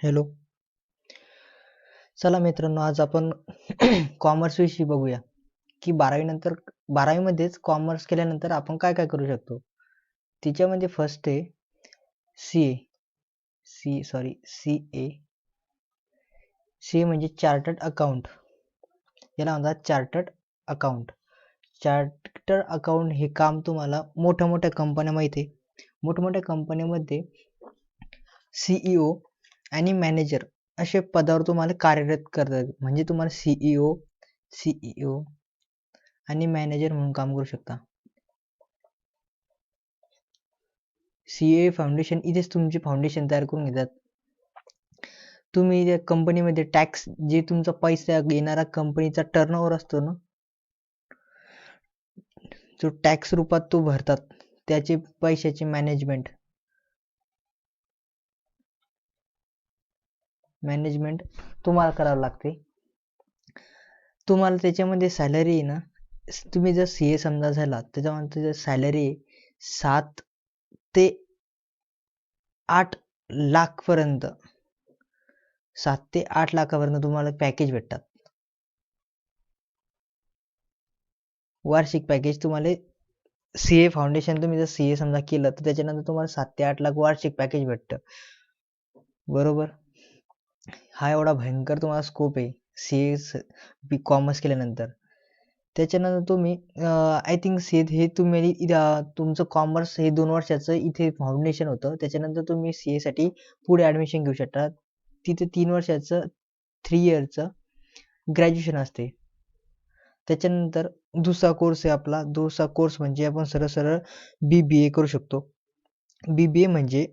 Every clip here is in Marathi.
हॅलो. चला मित्रांनो, आज आपण कॉमर्स विषयी बघूया की 12वी नंतर 12वी मध्येच कॉमर्स केल्यानंतर आपण काय काय करू शकतो. तिच्यामध्ये फर्स्ट आहे सी ए सी ए सी ए म्हणजे चार्टर्ड अकाउंट. याला म्हणतात चार्टर्ड अकाउंट. चार्टर्ड अकाउंट हे काम तुम्हाला मोठ्या मोठ्या कंपन्या माहिती आहे. मोठमोठ्या कंपन्यांमध्ये सीईओ आणि मॅनेजर असे पदावर तुम्हाला कार्यरत करतात. म्हणजे तुम्हाला सीईओ आणि मॅनेजर म्हणून काम करू शकता. सीए फाउंडेशन इथेच तुमची फाउंडेशन तयार करून घेतात. तुम्ही त्या कंपनीमध्ये टॅक्स जे तुमचा पैसा येणारा कंपनीचा टर्नओव्हर असतो ना, जो टॅक्स रूपात तो भरतात, त्याचे पैशाची मॅनेजमेंट तुम्हाला करावं लागते. तुम्हाला त्याच्यामध्ये सॅलरी आहे ना, तुम्ही जर सीए समजा झाला त्याच्यामध्ये सॅलरी 7 ते 8 लाख पर्यंत 7 ते 8 लाखापर्यंत तुम्हाला पॅकेज भेटतात. वार्षिक पॅकेज तुम्हाला सीए फाउंडेशन तुम्ही जर सीए समजा केलं तर त्याच्यानंतर तुम्हाला 7 ते 8 लाख वार्षिक पॅकेज भेटतं. बरोबर. हा एवढा भयंकर तुम्हाला स्कोप आहे सीए बी कॉमर्स केल्यानंतर. त्याच्यानंतर तुम्ही आय थिंक सीए हे तुम्ही तुमचं कॉमर्स हे 2 वर्षाचं इथे फाउंडेशन होतं. त्याच्यानंतर तुम्ही सीए साठी पुढे ॲडमिशन घेऊ शकता. तिथे 3 वर्षाचं 3 इयरचं ग्रॅज्युएशन असते. त्याच्यानंतर दुसरा कोर्स आहे आपला. दुसरा कोर्स म्हणजे आपण सरळ सरळ BBA करू शकतो. BBA म्हणजे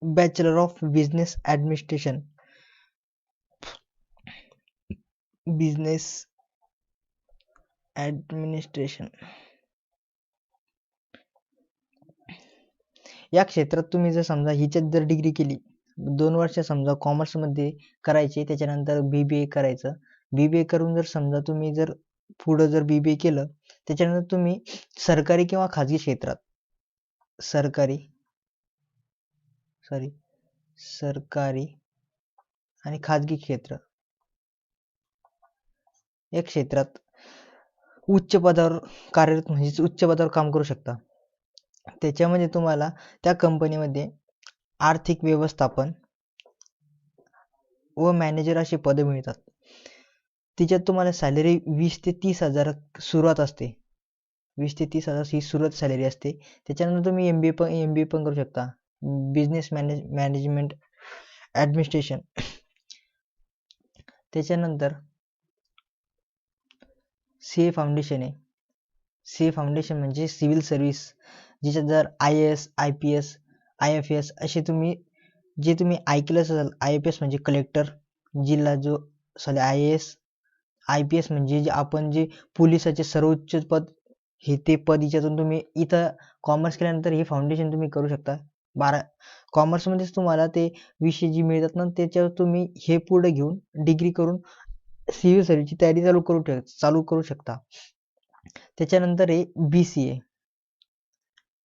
bachelor of business administration. Business administration या क्षेत्रात तुम्ही जर समजा हिच्यात जर डिग्री केली, 2 वर्ष समजा कॉमर्समध्ये करायचे, त्याच्यानंतर BBA करायचं. BBA करून जर समजा तुम्ही जर पुढं जर BBA केलं, त्याच्यानंतर तुम्ही सरकारी किंवा खाजगी क्षेत्रात सरकारी आणि खाजगी क्षेत्र या क्षेत्रात उच्च पदावर कार्यरत म्हणजे उच्च पदावर काम करू शकता. त्याच्यामध्ये तुम्हाला त्या कंपनीमध्ये आर्थिक व्यवस्थापन व मॅनेजर अशी पदे मिळतात. तिच्यात तुम्हाला सॅलरी 20 ते 30 हजार सुरुवात असते. 20 ते 30 हजार ही सुरुवात सॅलरी असते. त्याच्यानंतर तुम्ही MBA पण करू शकता. Business management administration. त्याच्यानंतर सीए फाउंडेशन आहे. सीए फाउंडेशन म्हणजे सिव्हिल सर्व्हिस, जिच्यात जर IAS, IPS, IFS असे तुम्ही ऐकलं असेल. IFS म्हणजे कलेक्टर जिल्हा जो IAS, IPS म्हणजे जे पोलिसाचे सर्वोच्च पद, हे ते पद हिच्यातून तुम्ही इथं कॉमर्स केल्यानंतर हे फाउंडेशन तुम्ही करू शकता. कॉमर्समध्येच तुम्हाला ते विषय जे मिळतात ना, त्याच्यावर तुम्ही हे पुढे घेऊन डिग्री करून सिव्हिल सर्व्हिसची तयारी चालू करू शकता. त्याच्यानंतर आहे BCA.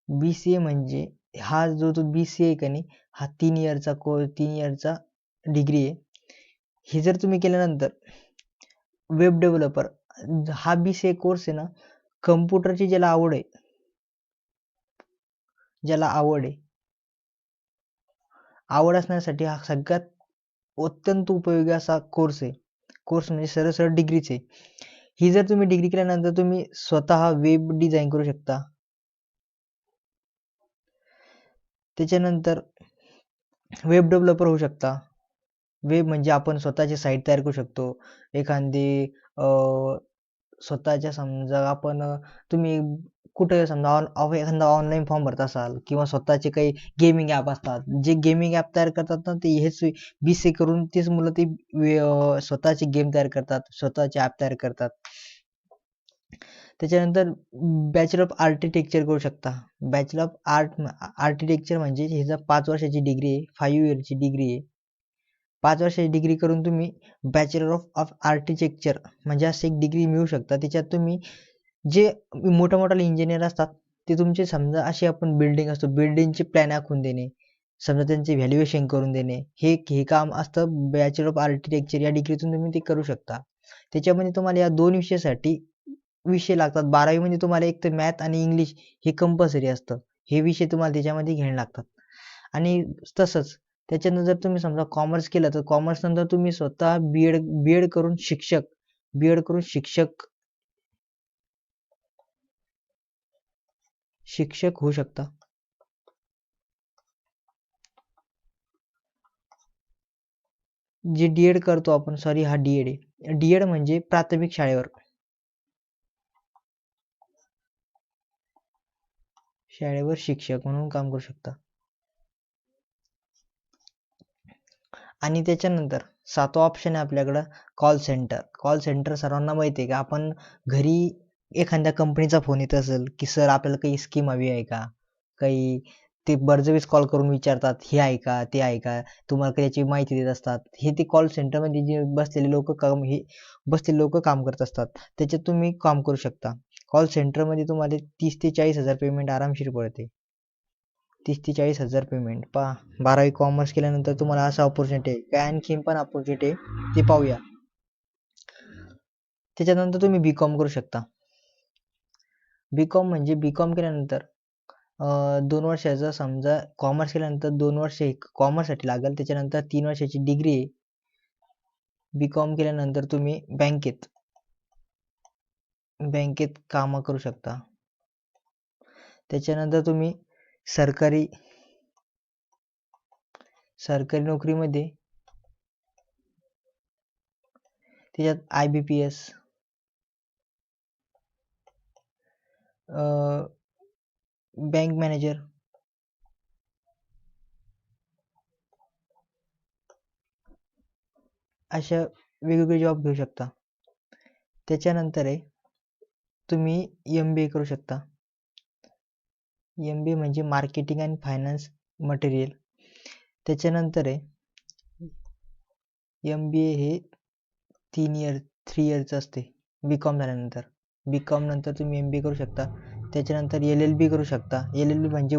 BCA म्हणजे हा जो BCA आहे का नाही, हा 3 इयरचा डिग्री आहे. हे जर तुम्ही केल्यानंतर वेब डेव्हलपर हा BCA कोर्स आहे ना, कम्प्युटरची ज्याला आवड असण्यासाठी हा सगळ्यात अत्यंत उपयोगी असा कोर्स आहे. कोर्स म्हणजे सरळ सरळ डिग्रीच आहे. ही जर तुम्ही डिग्री केल्यानंतर तुम्ही स्वतः वेब डिझाईन करू शकता. त्याच्यानंतर वेब डेव्हलपर होऊ शकता. वेब म्हणजे आपण स्वतःची साईट तयार करू शकतो. एखादी स्वतःच्या समजा तुम्ही कुठे समजा एखादा ऑनलाईन फॉर्म भरत असाल किंवा स्वतःचे काही गेमिंग ॲप असतात. जे गेमिंग ॲप तयार करतात ना, ते हेच BCA करून तेच मुलं ते स्वतःचे गेम तयार करतात, स्वतःचे ॲप तयार करतात. त्याच्यानंतर बॅचलर ऑफ आर्किटेक्चर करू शकता. बॅचलर ऑफ आर्किटेक्चर म्हणजे ह्याचा 5 वर्षाची डिग्री आहे, 5 इयरची डिग्री आहे. 5 वर्षाची डिग्री करून तुम्ही बॅचलर ऑफ आर्किटेक्चर म्हणजे अशी एक डिग्री मिळू शकता. त्याच्यात तुम्ही जे मोठ्या इंजिनियर असतात ते तुमचे समजा अशी आपण बिल्डिंग असतो, बिल्डिंगचे प्लॅन आखून देणे, समजा त्यांचे व्हॅल्युएशन करून देणे, हे काम असतं बॅचलर ऑफ आर्किटेक्चर या डिग्रीतून तुम्ही ते करू शकता. त्याच्यामध्ये तुम्हाला या 2 विषयासाठी विषय लागतात. 12वी मध्ये तुम्हाला एक तर मॅथ आणि इंग्लिश हे कंपल्सरी असतं. हे विषय तुम्हाला त्याच्यामध्ये घ्यावे लागतात. आणि तसंच त्याच्यानंतर जर तुम्ही समजा कॉमर्स केलं तर कॉमर्स नंतर तुम्ही स्वतः बीएड करून शिक्षक होऊ शकता. जे डीएड करतो आपण, सॉरी हा डीएड आहे. डीएड म्हणजे प्राथमिक शाळेवर शिक्षक म्हणून काम करू शकता. आणि त्याच्यानंतर 7वा ऑप्शन आहे आपल्याकडं कॉल सेंटर. कॉल सेंटर सर्वांना माहिती आहे का, आपण घरी एखाद्या कंपनीचा फोन येत असेल की सर आपल्याला काही स्कीम हवी आहे का, काही ते बळजबरीच कॉल करून विचारतात हे आहे का ते आहे का, तुम्हाला काही याची माहिती देत असतात. हे ते कॉल सेंटरमध्ये जे बसलेले लोक काम करत असतात. त्याच्यात तुम्ही काम करू शकता. कॉल सेंटरमध्ये तुम्हाला 30,000 ते 40,000 पेमेंट आरामशीर पडते. 30,000 ते 40,000 पेमेंट पहा. 12वी कॉमर्स केल्यानंतर तुम्हाला असा ऑपॉर्च्युनिटी आहे. काय आणखीन पण ऑपॉर्च्युनिटी आहे ते पाहूया. त्याच्यानंतर तुम्ही बी कॉम करू शकता. बी कॉम म्हणजे बी कॉम केल्यानंतर 2 वर्षाचा समजा कॉमर्स केल्यानंतर 2 वर्ष कॉमर्ससाठी लागेल. त्याच्यानंतर 3 वर्षाची डिग्री आहे. बी कॉम केल्यानंतर तुम्ही बँकेत कामं करू शकता. त्याच्यानंतर तुम्ही सरकारी नोकरीमध्ये त्याच्यात IBPS, बँक मॅनेजर अशा वेगवेगळे जॉब घेऊ शकता. त्याच्यानंतर आहे तुम्ही MBA करू शकता. MBA म्हणजे मार्केटिंग अँड फायनान्स मटेरियल. त्याच्यानंतर आहे MBA हे 3 इयरचं असते बी कॉम झाल्यानंतर. बी कॉम नंतर तुम्ही MBA करू शकता. त्याच्यानंतर LLB करू शकता. LLB म्हणजे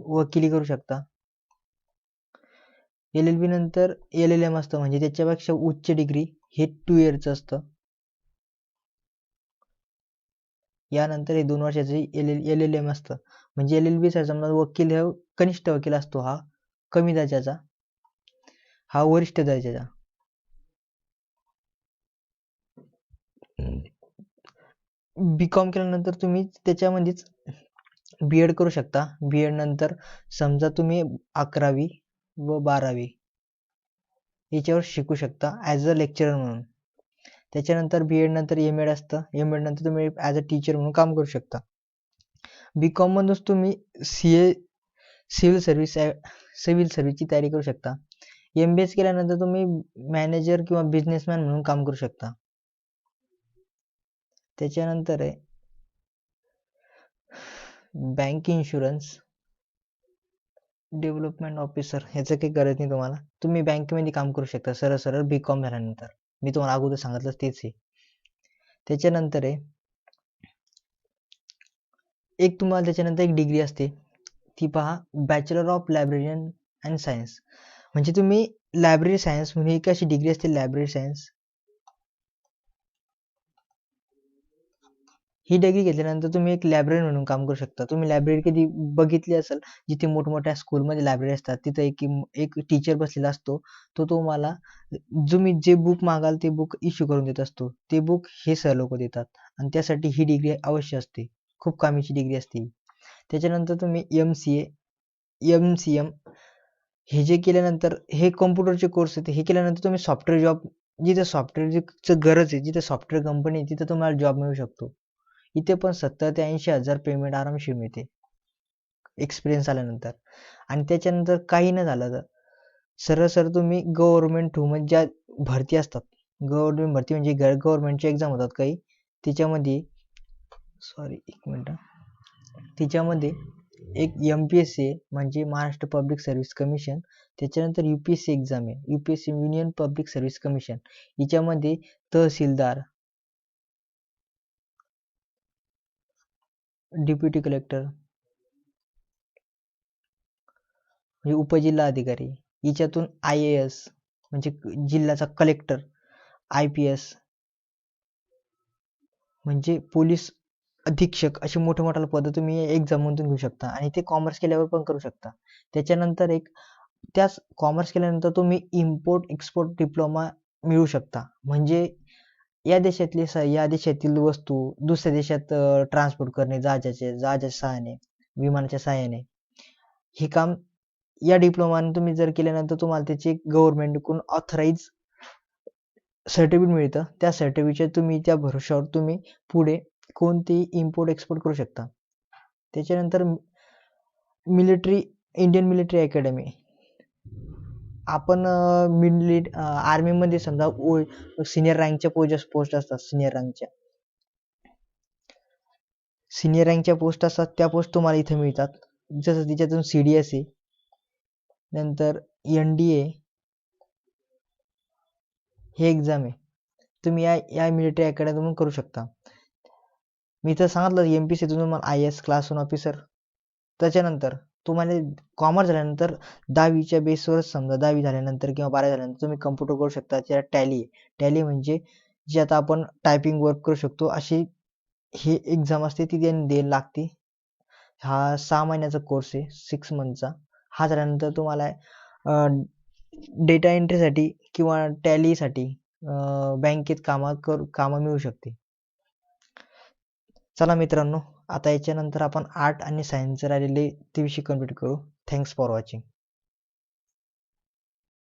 वकिली करू शकता. LLB नंतर LLM असतं, म्हणजे त्याच्यापेक्षा उच्च डिग्री हे 2 इयरचं असतं. यानंतर हे 2 वर्षाचे LLM असतं. म्हणजे LLB समजा वकील हे कनिष्ठ वकील असतो, हा कमी दर्जाचा, हा वरिष्ठ दर्जाचा. बी कॉम केल्यानंतर तुम्ही त्याच्यामध्येच बीएड करू शकता. बीएड नंतर समजा तुम्ही 11वी व 12वी याच्यावर शिकू शकता ॲज अ लेक्चरर म्हणून. त्याच्यानंतर बीएड नंतर एमएड असतं. एमएड नंतर तुम्ही ॲज अ टीचर म्हणून काम करू शकता. बी कॉम मधूनच तुम्ही सिव्हिल सर्व्हिसची तयारी करू शकता. MBA केल्यानंतर तुम्ही मॅनेजर किंवा बिझनेसमॅन म्हणून काम करू शकता. त्याच्यानंतर आहे बँक इन्शुरन्स डेव्हलपमेंट ऑफिसर. ह्याचं काही गरज नाही तुम्हाला, तुम्ही बँकेमध्ये काम करू शकता सरळ बी कॉम झाल्यानंतर. मी तुम्हाला अगोदर सांगितलं तेच आहे. त्याच्यानंतर आहे त्याच्यानंतर एक डिग्री असते, ती पहा bachelor of librarian and science. म्हणजे तुम्ही लायब्ररी सायन्स म्हणून एक अशी डिग्री असते लायब्ररी सायन्स. ही डिग्री घेतल्यानंतर तुम्ही एक लायब्ररी म्हणून काम करू शकता. तुम्ही लायब्ररी कधी बघितली असेल, जिथे मोठमोठ्या स्कूलमध्ये लायब्ररी असतात, तिथं एक टीचर बसलेला असतो. तो तुम्हाला तुम्ही जे बुक मागाल ते बुक इश्यू करून देत असतो. ते बुक हे सर लोक देतात आणि त्यासाठी ही डिग्री अवश्य असते. खूप कामीची डिग्री असते. त्याच्यानंतर तुम्ही MCM हे जे केल्यानंतर हे कॉम्प्युटरचे कोर्स आहेत. हे केल्यानंतर तुम्ही सॉफ्टवेअर जॉब, जिथे सॉफ्टवेअरची गरज आहे, जिथे सॉफ्टवेअर कंपनी आहे, तिथे तुम्हाला जॉब मिळू शकतो. इथे पण 70,000 ते 80,000 पेमेंट आरामशीर मिळते एक्सपिरियन्स आल्यानंतर. आणि त्याच्यानंतर काही न झालं तर सरळ तुम्ही गव्हर्नमेंट थ्रू म्हणजे ज्या भरती असतात, गव्हर्नमेंट भरती म्हणजे गव्हर्नमेंटची एक्झाम होतात काही, तिच्यामध्ये तिच्यामध्ये एक MPSC म्हणजे महाराष्ट्र पब्लिक सर्व्हिस कमिशन. त्याच्यानंतर UPSC एक्झाम आहे, UPSC union public service commission. हिच्यामध्ये तहसीलदार, डेप्युटी कलेक्टर, म्हणजे उपजिल्हा अधिकारी, याच्यातून IAS म्हणजे जिल्ह्याचा कलेक्टर, IPS म्हणजे पोलीस अधीक्षक, अशी मोठे मोठे पद तुम्ही एक्झाम मधून घेऊ शकता आणि ते कॉमर्स केल्यावर पण करू शकता. त्याच्यानंतर त्याच कॉमर्स केल्यानंतर तुम्ही इम्पोर्ट एक्सपोर्ट डिप्लोमा मिळू शकता. म्हणजे या देशातील वस्तू दुसऱ्या देशात ट्रान्सपोर्ट करणे, जहाजाच्या सहाय्याने, विमानाच्या सहाय्याने, हे काम या डिप्लोमाने तुम्ही जर केल्यानंतर तुम्हाला त्याची गव्हर्नमेंटकडून ऑथराईज सर्टिफिकेट मिळतं. त्या सर्टिफिकेट तुम्ही त्या भरोश्यावर तुम्ही पुढे कोणतेही इम्पोर्ट एक्सपोर्ट करू शकता. त्याच्यानंतर मिलिटरी, इंडियन मिलिटरी अकॅडमी. आपण आर्मीमध्ये समजा सिनियर रँकच्या पोस्ट असतात, सिनियर रँकच्या पोस्ट असतात, त्या पोस्ट तुम्हाला इथे मिळतात. जसं तिच्यातून CDS आहे, नंतर NDA हे एक्झाम आहे. तुम्ही या मिलिटरी अकॅडमीतून करू शकता. मी तर सांगितलं MPSC तुम्हाला IAS क्लास 1 ऑफिसर. त्याच्यानंतर तुम्हाला कॉमर्स झाल्यानंतर 10वीच्या बेसवर, समजा 10वी झाल्यानंतर किंवा 12वी झाल्यानंतर तुम्ही कम्प्युटर करू शकता. त्यात टॅली म्हणजे जे आता आपण टायपिंग वर्क करू शकतो, अशी ही एक्झाम असते, ती द्यायला लागते. हा 6 महिन्याचा कोर्स आहे, 6 मंथचा. हा झाल्यानंतर तुम्हाला डेटा एंट्रीसाठी किंवा टॅलीसाठी बँकेत कामं मिळू शकते. चला मित्रांनो, आता याच्यानंतर आपण आर्ट आणि सायन्स राहिलेले ते विषय कंप्लीट करू. Thanks for watching.